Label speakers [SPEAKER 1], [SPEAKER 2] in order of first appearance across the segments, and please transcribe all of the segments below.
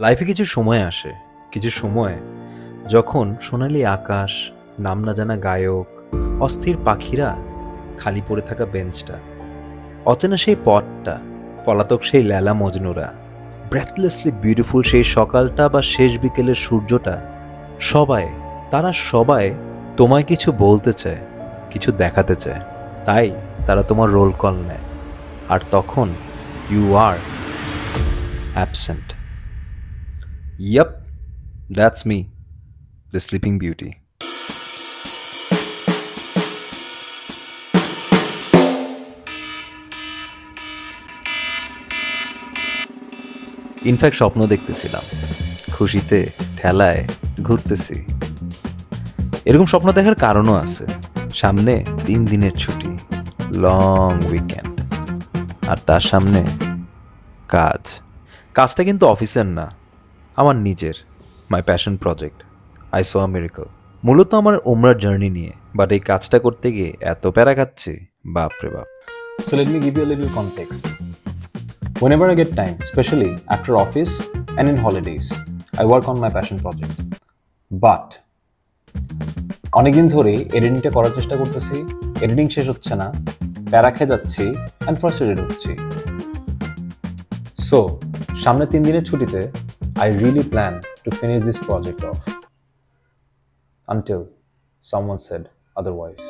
[SPEAKER 1] লাইফে কিছু সময় আসে, কিছু সময় যখন সোনালি আকাশ, নাম না জানা গায়ক, অস্থির পাখিরা, খালি পড়ে থাকা বেঞ্চটা, অচেনা সেই পথটা, পলাতক সেই লেলা মজনুরা, ব্রেথলেসলি বিউটিফুল সেই সকালটা বা শেষ বিকেলের সূর্যটা, সবাই, তারা সবাই তোমায় কিছু বলতে চায়, কিছু দেখাতে চায়। তাই তারা তোমার রোল কল নেয়। আর তখন you are absent. Yup, that's me, the Sleeping Beauty. In fact স্বপ্ন দেখতেছিলাম, খুশিতে ঠেলায় ঘুরতেছি। এরকম স্বপ্ন দেখার কারণও আছে। সামনে 3 দিনের ছুটি, লং উইকেন্ড, আর তার সামনে কাজ। কাজটা কিন্তু অফিসের না, আমার নিজের, my passion project, I saw a miracle. মূলত আমার ওমরার জার্নি নিয়ে, বাট এই কাজটা করতে গিয়ে এত প্যারা খাচ্ছি, বাপরে বাপ।
[SPEAKER 2] So let me give you a little context. Whenever I get time, especially after office and in holidays, I work on my passion project. But অনেকদিন ধরেই এডিটিংটা করার চেষ্টা করতেছি, এডিটিং শেষ হচ্ছে না, প্যারা খেয়ে যাচ্ছি অ্যান্ড ফ্রাস্ট্রেটেড হচ্ছি। সো সামনে 3 দিনের ছুটিতে I really plan to finish this project off until someone said otherwise.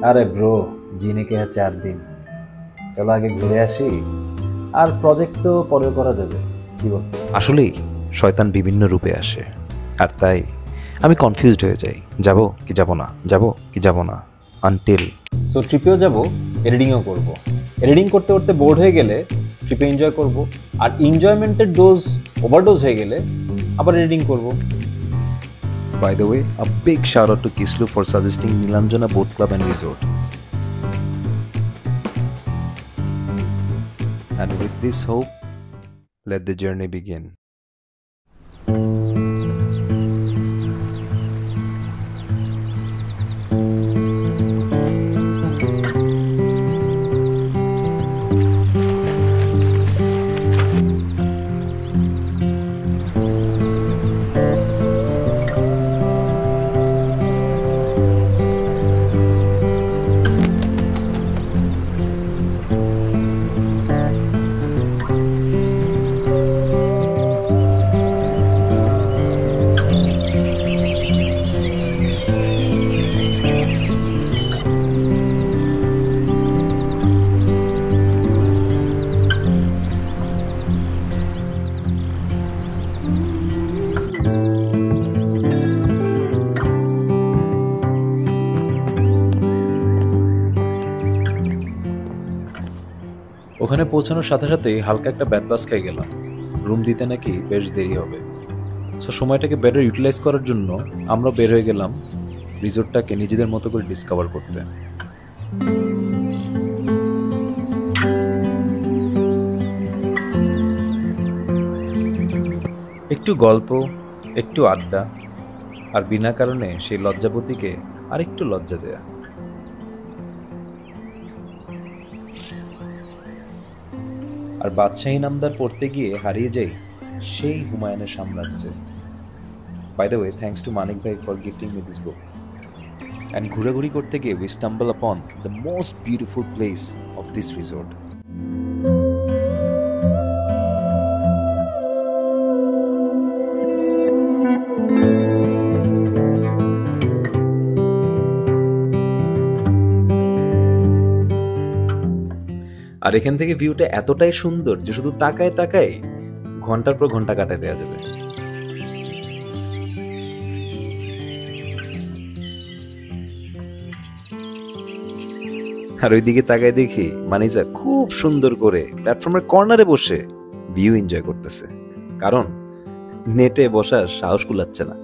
[SPEAKER 1] আরে ব্রো, জিনে কে 4 দিন, চলো আগে ঘুরে আসি, আর প্রজেক্ট তো পরে করা যাবে, কি বল? আসলেই শয়তান বিভিন্ন রূপে আসে, আর তাই আমি কনফিউজড হয়ে যাই, যাব কি যাব না, যাব কি যাব না, আনটিল।
[SPEAKER 2] সো ট্রিপেও যাব, এডিটিংও করব। এডিটিং করতে করতে বোর্ড হয়ে গেলে ট্রিপে এনজয় করব, আর এনজয়মেন্টের ডোজ ওভারডোজ হয়ে গেলে আবার এডিটিং করব।
[SPEAKER 1] By the way, a big shout out to Kislu for suggesting Nilanjana Boat Club and Resort. And with this hope, let the journey begin. ওখানে পৌঁছানোর সাথে সাথেই হালকা একটা ব্যাড বাস খেয়ে গেলাম। রুম দিতে নাকি বেশ দেরি হবে। সো সময়টাকে বেটার ইউটিলাইজ করার জন্য আমরা বের হয়ে গেলাম রিসোর্টটাকে নিজেদের মতো করে ডিসকভার করতে। একটু গল্প, একটু আড্ডা, আর বিনা কারণে সেই লজ্জাপতিকে আরেকটু লজ্জা দেয়া। আর বাদশাহী নামদার পড়তে গিয়ে হারিয়ে যাই সেই হুমায়ুনের সাম্রাজ্যে। By the way, thanks to Manik ভাই for gifting me this book. And ঘোরাঘুরি করতে গিয়ে we stumble upon the most beautiful place of this resort. আর এখান থেকে ভিউটা এতটাই সুন্দর যে শুধু তাকায় তাকায় ঘন্টার পর ঘন্টা কাটায় দেওয়া যাবে। আর ওইদিকে তাকায় দেখি মানিজা খুব সুন্দর করে প্ল্যাটফর্মের কর্নারে বসে ভিউ এনজয় করতেছে, কারণ নেটে বসার সাহস কুলাচ্ছে না।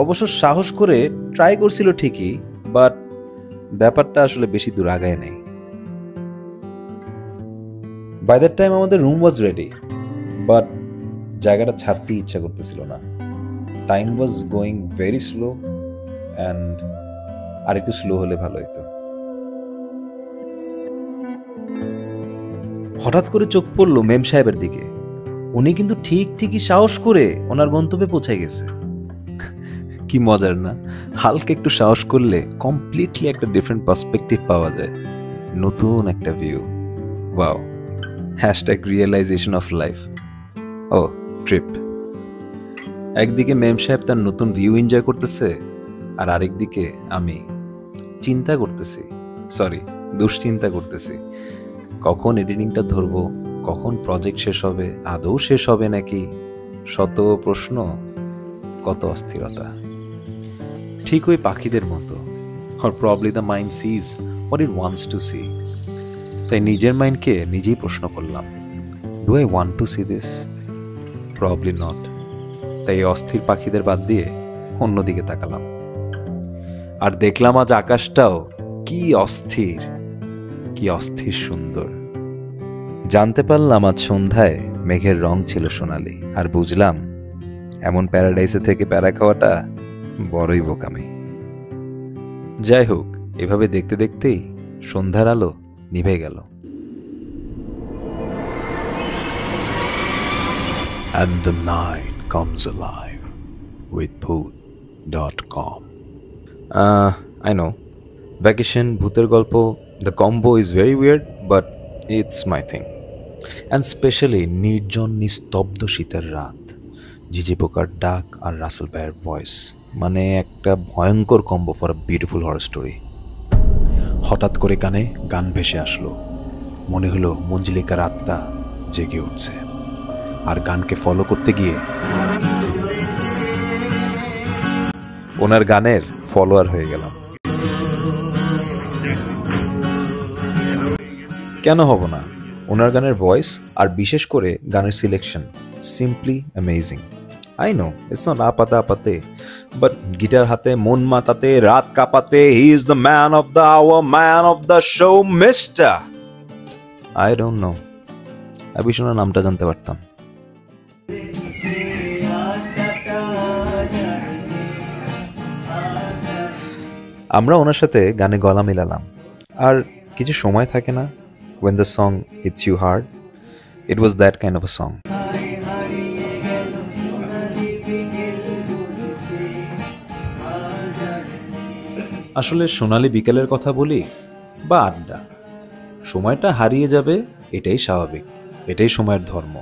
[SPEAKER 1] অবশ্য সাহস করে ট্রাই করছিল ঠিকই, বাট ব্যাপারটা আসলে বেশি দূর আগায় নেই। বাই দ্যাট টাইম আমাদের রুম ওয়াজ রেডি, বাট জায়গাটা ছাড়তেই ইচ্ছা করতেছিল না। Time was going very slow, and আর একটু স্লো হলে ভালো হতো। হঠাৎ করে চোখ পড়ল মেম সাহেবের দিকে। উনি কিন্তু ঠিকই সাহস করে ওনার গন্তব্যে পৌঁছে গেছে। কি মজার না, হালকা একটু সাহস করলে কমপ্লিটলি একটা ডিফারেন্ট পার্সপেক্টিভ পাওয়া যায়, নতুন একটা view. Wow, hashtag realization of life. ও ট্রিপ। একদিকে মেম সাহেব তার নতুন ভিউ এনজয় করতেছে, আর আরেকদিকে আমি চিন্তা করতেছি, দুশ্চিন্তা করতেছি, কখন এডিটিংটা ধরবো, কখন প্রজেক্ট শেষ হবে, আদৌ শেষ হবে নাকি, শত প্রশ্ন, কত অস্থিরতা। ঠিক ওই পাখিদের মতো, or probably the mind sees what it wants to see. তাই নিজের মাইন্ডকে নিজেই প্রশ্ন করলাম, do I want to C this? Probably not. তাই অস্থির পাখিদের বাদ দিয়ে অন্যদিকে তাকালাম, আর দেখলাম আজ আকাশটাও কি অস্থির সুন্দর। জানতে পারলাম আজ সন্ধ্যায় মেঘের রং ছিল সোনালি, আর বুঝলাম এমন প্যারাডাইসে থেকে প্যারা খাওয়াটা বড়ই বোকামি। যাই হোক, এভাবে দেখতে দেখতেই সন্ধ্যার আলো নিভে গেল। And the night comes alive with bhoot.com. I know, vacation, ভূতের গল্প, the combo is very weird, but it's my thing. And especially নির্জন নিস্তব্ধ শীতের রাত, ঝিঝি পোকার ডাক আর রাসেল ভাইয়ের ভয়েস, মানে একটা ভয়ঙ্কর combo for a beautiful horror story. হঠাৎ করে কানে গান ভেসে আসলো, মনে হলো মঞ্জুলিকার আত্মা জেগে উঠছে, আর গানকে ফলো করতে গিয়ে ওনার গানের ফলোয়ার হয়ে গেলাম। কেন হব না? ওনার গানের ভয়েস আর বিশেষ করে গানের selection simply amazing. I know it's not আপাতে, বাট গিটার হাতে মন মাতাতে রাত কাঁপাতে, he is the man of the hour, man of the show, mister I don't know. আমি ওনার নামটা জানতে পারতাম। আমরা ওনার সাথে গানে গলা মিলালাম, আর কিছু সময় থাকে না, when the song hits you hard, it was that kind of a song. আসলে সোনালি বিকেলের কথা বলি বা আড্ডা, সময়টা হারিয়ে যাবে এটাই স্বাভাবিক, এটাই সময়ের ধর্ম,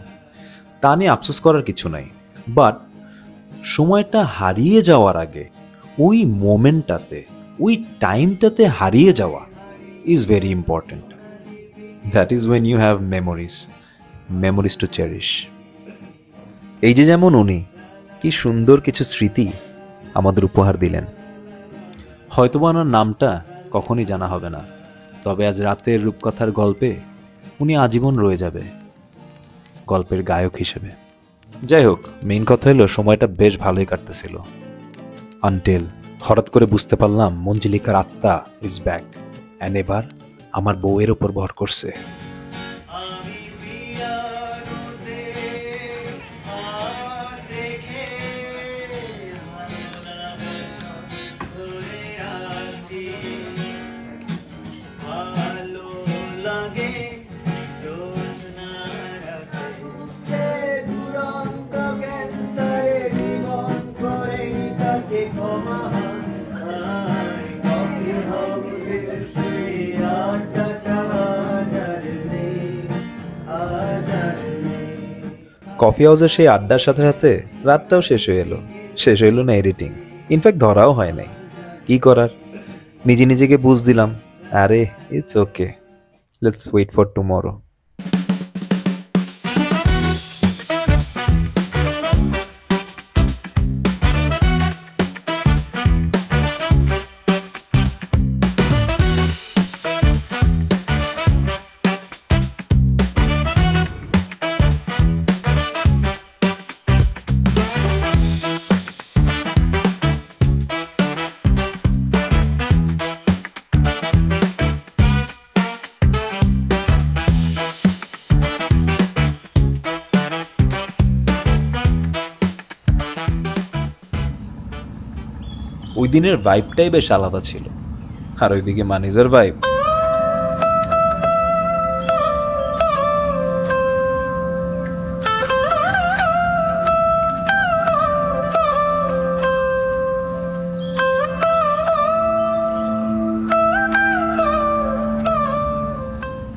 [SPEAKER 1] তা নিয়ে আফসোস করার কিছু নাই। বাট সময়টা হারিয়ে যাওয়ার আগে ওই মোমেন্টটাতে, ওই টাইমটাতে হারিয়ে যাওয়া is very important. That is when you have memories to cherish. এই যে যেমন উনি কি সুন্দর কিছু স্মৃতি আমাদের উপহার দিলেন। হয়তোবা ওনার নামটা কখনই জানা হবে না, তবে আজ রাতের রূপকথার গল্পে উনি আজীবন রয়ে যাবে গল্পের গায়ক হিসেবে। যাই হোক, মেইন কথা হলো সময়টা বেশ ভালোই কাটতেছিল, আনটিল হঠাৎ করে বুঝতে পারলাম মঞ্জুলিকার আত্মা ইজ ব্যাক, অ্যান্ড এবার আমার বউয়ের ওপর ভর করছে। কফি হাউসের সেই আড্ডার সাথে সাথে রাতটাও শেষ হয়ে এলো না এডিটিং, ইনফ্যাক্ট ধরাও হয় নাই। কি করার, নিজেকে বুঝ দিলাম, আরে it's okay, let's wait for tomorrow. ওই দিনের ভাইবটাই বেশ আলাদা ছিল, আর ওইদিকে মানিজার ভাইব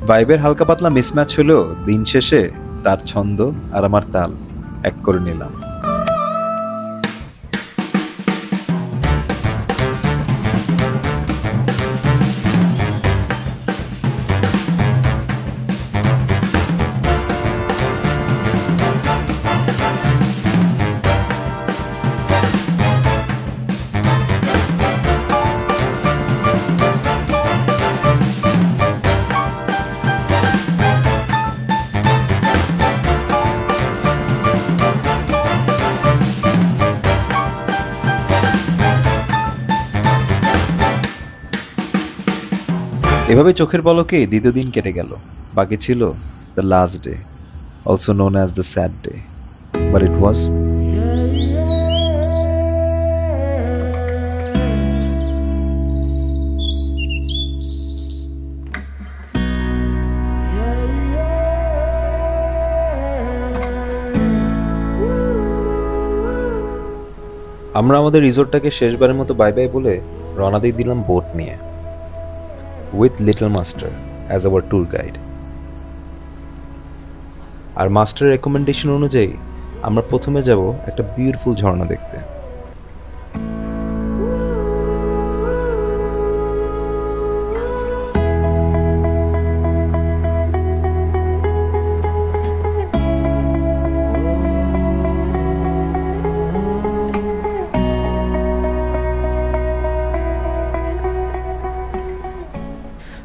[SPEAKER 1] ভাইবের হালকা পাতলা মিসম্যাচ হলেও দিন শেষে তার ছন্দ আর আমার তাল এক করে নিলাম। এভাবে চোখের পলকেই দ্বিতীয় দিন কেটে গেল। বাকি ছিল the last day, also known as the sad day, but it was. আমরা আমাদের রিসোর্টটাকে শেষবারের মতো বাই বাই বলে রওনা দিয়ে দিলাম বোট নিয়ে, with little master as our tour guide. আর মাস্টারের রেকমেন্ডেশন অনুযায়ী আমরা প্রথমে যাব একটা বিউটিফুল ঝর্ণা দেখতে।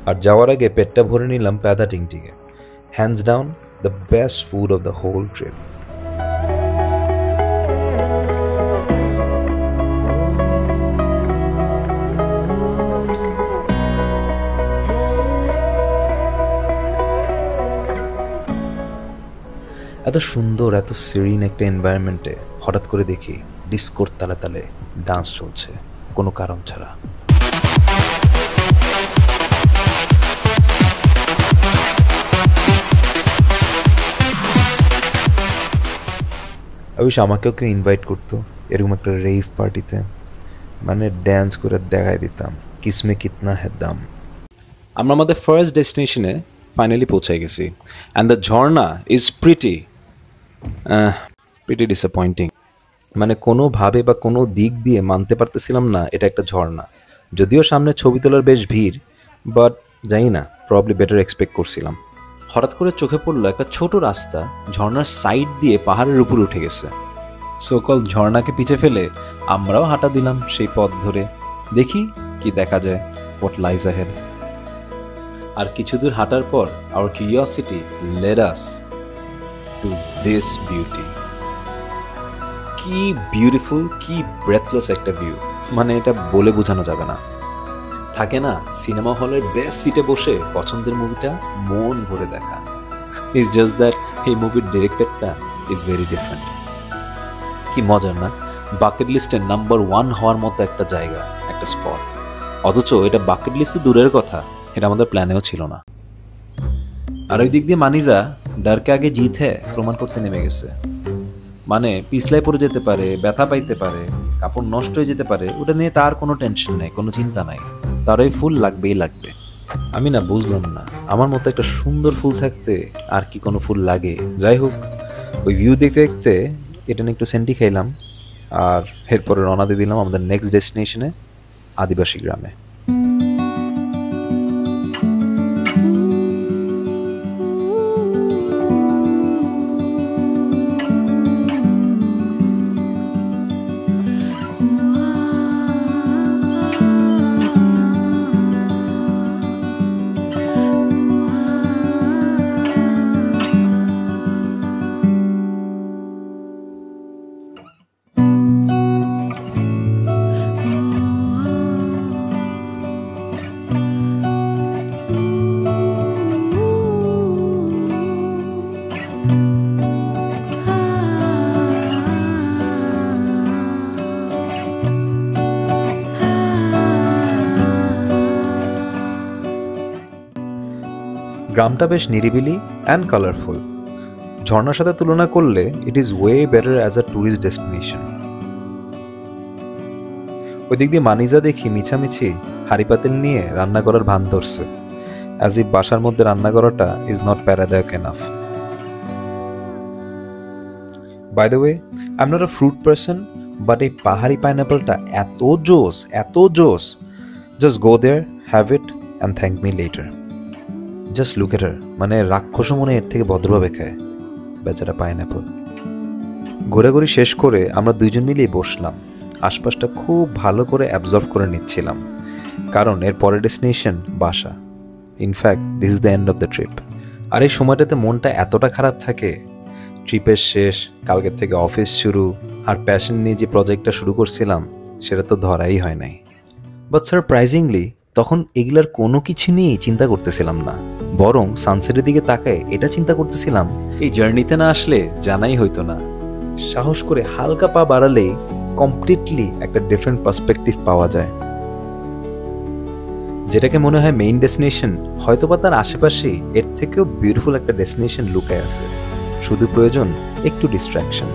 [SPEAKER 1] আর যাওয়ার আগে পেটটা ভরে নিলাম প্যাদা টিংটিংয়ে। Hands down the best food of the whole trip. এত সুন্দর, এত সিরিন একটা এনভায়রনমেন্টে হঠাৎ করে দেখি ডিস্কোর তালে তালে ডান্স চলছে কোনো কারণ ছাড়া। অবশ্য আমাকেও কেউ ইনভাইট করতো এরকম একটা রেভ পার্টিতে, মানে ড্যান্স করে দেখাই দিতাম কিসমে কিতনা হে দাম। আমরা আমাদের ফার্স্ট ডেস্টিনেশনে ফাইনালি পৌঁছে গেছি, and the Jharna is pretty disappointing. মানে কোনোভাবে বা কোনো দিক দিয়ে মানতে পারতেছিলাম না এটা একটা ঝর্ণা। যদিও সামনে ছবি তোলার বেশ ভিড়, বাট জানি না, প্রবলি বেটার এক্সপেক্ট করছিলাম। হঠাৎ করে চোখে পড়লো একটা ছোট রাস্তা ঝর্ণার সাইড দিয়ে পাহাড়ের উপরে উঠে গেছে। সকল ঝর্ণাকে পিছে ফেলে আমরাও হাঁটা দিলাম সেই পথ ধরে, দেখি কি দেখা যায়, হোয়াট লাইজ অ্যাহেড। আর কিছু দূর হাঁটার পর our curiosity led us to this beauty. কি বিউটিফুল, কি ব্রেথলেস একটা ভিউ, মানে এটা বলে বোঝানো যাবে না। থাকে না সিনেমা হলের বেস্ট সিটে বসে পছন্দের মুভিটা মন ভরে দেখা, ইজ জাস্ট দ্যাট এই মুভির ডিরেক্টরটা ইজ ভেরি ডিফারেন্ট। কি মজার না, বাকেট লিস্টের নাম্বার 1 হওয়ার মতো একটা জায়গা, একটা স্পট, অথচ এটা বাকেট লিস্টে দূরের কথা, এটা আমাদের প্ল্যানেও ছিল না। আর ওই দিক দিয়ে মানিজা ডারকে আগে জিত হ্যাঁ প্রমাণ করতে নেমে গেছে। মানে পিছলাই পড়ে যেতে পারে, ব্যথা পাইতে পারে, কাপড় নষ্ট হয়ে যেতে পারে, ওটা নিয়ে তার কোনো টেনশন নেই, কোনো চিন্তা নাই, তার ওই ফুল লাগবেই লাগবে। আমি না বুঝলাম না, আমার মতো একটা সুন্দর ফুল থাকতে আর কি কোনো ফুল লাগে। যাই হোক, ওই ভিউ দেখতে দেখতে এটা নিয়ে একটু সেন্টি খাইলাম, আর এরপরে রওনা দিয়ে দিলাম আমাদের নেক্সট ডেস্টিনেশনে, আদিবাসী গ্রামে। গ্রামটা বেশ নিরিবিলি অ্যান্ড কালারফুল। ঝর্ণার সাথে তুলনা করলে it is way better as a tourist destination. ওই দিক দিয়ে মানিজা দেখি মিছামিছি হাড়ি পাতিল নিয়ে রান্না করার ভান ধরছে, অ্যাজ ইফ বাসার মধ্যে রান্না করাটা ইজ নট প্যারাদায়ক enough. By the way, I am not a fruit person, but এই পাহাড়ি পাইনাপেলটা এত জোস, just go there, have it and thank me later. Just look at her, মানে রাক্ষসও মনে এর থেকে ভদ্রভাবে খায় বেচারা পাইনাপেল। ঘোরাঘুরি শেষ করে আমরা দুইজন মিলেই বসলাম, আশপাশটা খুব ভালো করে অ্যাবজর্ভ করে নিচ্ছিলাম, কারণ এর পরের ডেস্টিনেশন বাসা। In fact this is the end of the trip. আর এই সময়টাতে মনটা এতটা খারাপ থাকে, ট্রিপের শেষ, কালকের থেকে অফিস শুরু, আর প্যাশন নিয়ে যে প্রজেক্টটা শুরু করছিলাম সেটা তো ধরাই হয় নাই। বাট সারপ্রাইজিংলি তখন এগুলার কোনো কিছু নিয়েই চিন্তা করতেছিলাম না, বরং সানসেটের দিকে তাকায় এটা চিন্তা করতেছিলাম, এই জার্নিতে না আসলে জানাই হইতো না। সাহস করে হালকা পা বাড়ালেই কমপ্লিটলি একটা ডিফারেন্ট পার্সপেক্টিভ পাওয়া যায়। যেটাকে মনে হয় মেইন ডেস্টিনেশন, হয়তোবা তার আশেপাশে এর থেকেও বিউটিফুল একটা ডেস্টিনেশন লুকায় আছে, শুধু প্রয়োজন একটু ডিস্ট্রাকশন।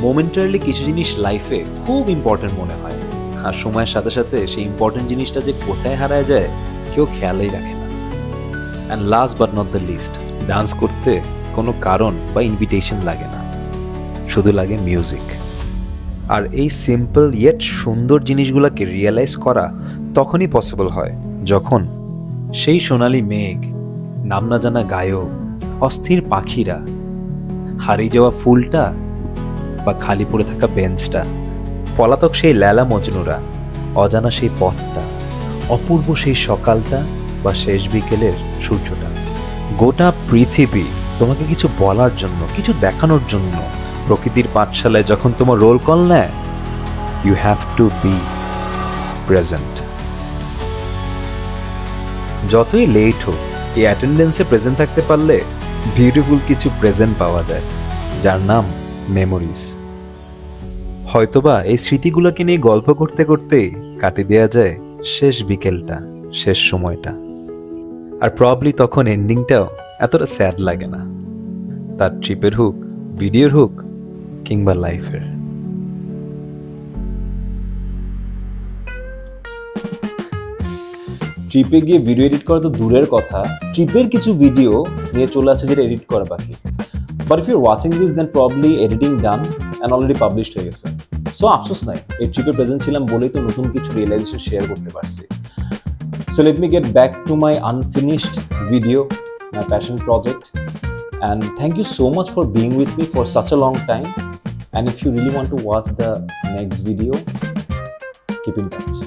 [SPEAKER 1] মোমেন্টারিলি কিছু জিনিস লাইফে খুব ইম্পর্টেন্ট মনে হয়, আর সময়ের সাথে সাথে সেই ইম্পর্টেন্ট জিনিসটা যে কোথায় হারায় যায় কেউ খেয়ালই রাখে না। And last but not the least, dance করতে কোনো কারণ বা ইনভিটেশন লাগে না, শুধু লাগে মিউজিক। আর এই সিম্পল ইয়েট সুন্দর জিনিসগুলোকে রিয়েলাইজ করা তখনই পসিবল হয় যখন সেই সোনালি মেঘ, নাম না জানা গায়ক, অস্থির পাখিরা, হারিয়ে যাওয়া ফুলটা বা খালি পড়ে থাকা বেঞ্চটা, পলাতক সেই লেলা মজনুরা, অজানা সেই পথটা, অপূর্ব সেই সকালটা বা শেষ বিকেলের সূর্যটা, গোটা পৃথিবী তোমাকে কিছু বলার জন্য, কিছু দেখানোর জন্য প্রকৃতির পাঠশালায় যখন তোমার রোল কল নেয়, you have to be present. যতই লেট হোক, এই অ্যাটেন্ডেন্সে প্রেজেন্ট থাকতে পারলে বিউটিফুল কিছু প্রেজেন্ট পাওয়া যায়, যার নাম মেমোরিজ। হয়তোবা এই স্মৃতিগুলোকে নিয়ে গল্প করতে করতে কাটিয়ে দেওয়া যায় শেষ বিকেলটা, শেষ সময়টা। আর প্রবলি তখন এন্ডিংটাও এতটা স্যাড লাগে না, তার ট্রিপের হোক, ভিডিওর হোক, কিংবা লাইফের।
[SPEAKER 2] ট্রিপে গিয়ে ভিডিও এডিট করা তো দূরের কথা, ট্রিপের কিছু ভিডিও নিয়ে চলে আসে যেটা এডিট করা বাকি। But if you are watching this, then probably editing done and already published হয়ে গেছে। সো আফসোস নাই, এই ট্রিপে প্রেজেন্ট ছিলাম বলেই তো নতুন কিছু রিয়েলাইজেশন শেয়ার করতে পারছি। So let me get back to my unfinished video, my passion project, and thank you so much for being with me for such a long time. And if you really want to watch the next video, keep in touch.